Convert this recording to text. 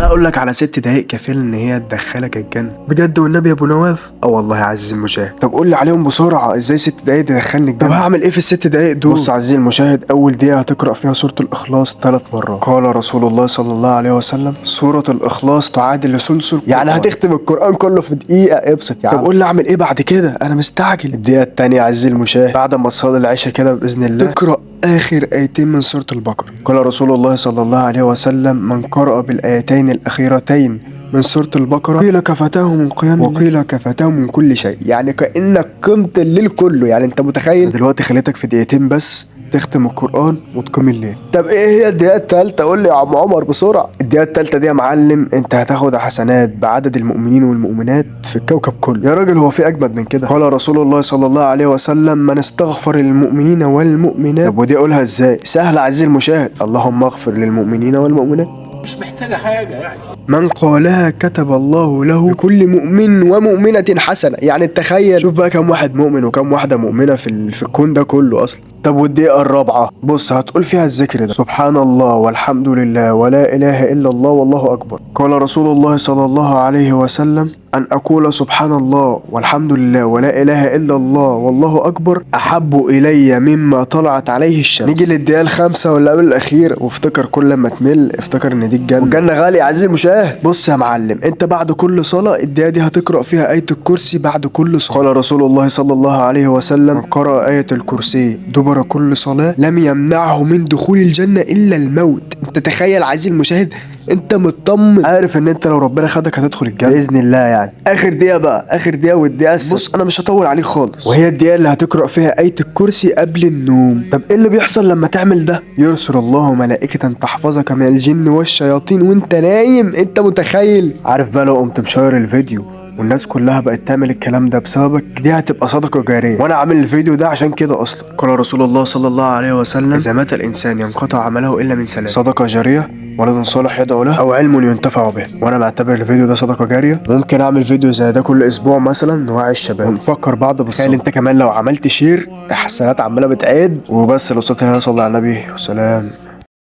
اقول لك على 6 دقايق كفيل ان هي تدخلك الجنه بجد والنبي يا ابو نواف. والله يا عزيزي المشاهد. طب قول لي عليهم بسرعه، ازاي 6 دقايق تدخلني الجنه؟ طب هعمل ايه في ال6 دقايق دول؟ بص عزيزي المشاهد، اول دقيقه هتقرا فيها سوره الاخلاص 3 مرات. قال رسول الله صلى الله عليه وسلم: سوره الاخلاص تعادل لثلث القرآن. يعني هتختم القران كله في دقيقه. ابسط يا عم. طب قول لي اعمل ايه بعد كده، انا مستعجل. الدقيقه الثانيه عزيزي المشاهد، بعد ما تصلي العشاء كده باذن الله تقرا آخر آيتين من سورة البقرة. قال رسول الله صلى الله عليه وسلم: من قرأ بالآيتين الأخيرتين من سورة البقرة قيل كفتاه من قيام وقيل كفتاه من كل شيء. يعني كأنك قمت الليل كله. يعني انت متخيل؟ دلوقتي خليتك في دقيقتين بس تختم القرآن وتقيم الليل. طب ايه هي الدقيقة التالتة؟ قول لي يا عم عمر بسرعة. الدقيقة التالتة دي يا معلم انت هتاخد حسنات بعدد المؤمنين والمؤمنات في الكوكب كله. يا راجل هو في اجمد من كده؟ قال رسول الله صلى الله عليه وسلم: من استغفر للمؤمنين والمؤمنات. طب ودي اقولها ازاي؟ سهل عزيزي المشاهد. اللهم اغفر للمؤمنين والمؤمنات. مش محتاجة حاجة يعني. من قالها كتب الله له بكل مؤمن ومؤمنة حسنة. يعني تخيل، شوف بقى كم واحد مؤمن وكم واحدة مؤمنة في الكون ده كله أصلا. طب والدقيقة الرابعة بص هتقول فيها الذكر ده: سبحان الله والحمد لله ولا إله إلا الله والله أكبر. قال رسول الله صلى الله عليه وسلم: أن أقول سبحان الله والحمد لله ولا إله إلا الله والله أكبر أحب إلي مما طلعت عليه الشمس. نيجي للدقيقة الخامسة ولا قبل الأخير، وافتكر كل ما تمل افتكر إن دي الجنة، والجنة غالية يا عزيزي المشاهد. بص يا معلم، أنت بعد كل صلاة الدقيقة دي هتقرأ فيها آية الكرسي بعد كل صلاة. قال رسول الله صلى الله عليه وسلم: من قرأ آية الكرسي دبر كل صلاة لم يمنعه من دخول الجنة إلا الموت. أنت تخيل عزيزي المشاهد، انت مطمن عارف ان انت لو ربنا خدك هتدخل الجنه باذن الله. يعني اخر دقيقه بقى، اخر دقيقه والدقيقه بص انا مش هطول عليك خالص، وهي الدقيقه اللي هتقرا فيها ايه الكرسي قبل النوم. طب ايه اللي بيحصل لما تعمل ده؟ يرسل الله ملائكه تحفظك من الجن والشياطين وانت نايم. انت متخيل؟ عارف بقى لو قمت مشير الفيديو والناس كلها بقت تعمل الكلام ده بسببك، دي هتبقى صدقه جاريه. وانا عامل الفيديو ده عشان كده اصلا. قال رسول الله صلى الله عليه وسلم: اذا مات الانسان ينقطع عمله الا من 3: صدقه جاريه، ولد صالح يدعو له، او علم ينتفع به. وانا معتبر الفيديو ده صدقه جاريه. ممكن اعمل فيديو زي ده كل اسبوع مثلا نوعي الشباب ونفكر بعض بالصبر. انت كمان لو عملت شير الحسنات عماله بتعد. وبس لو وصلت هنا صلي على النبي وسلام.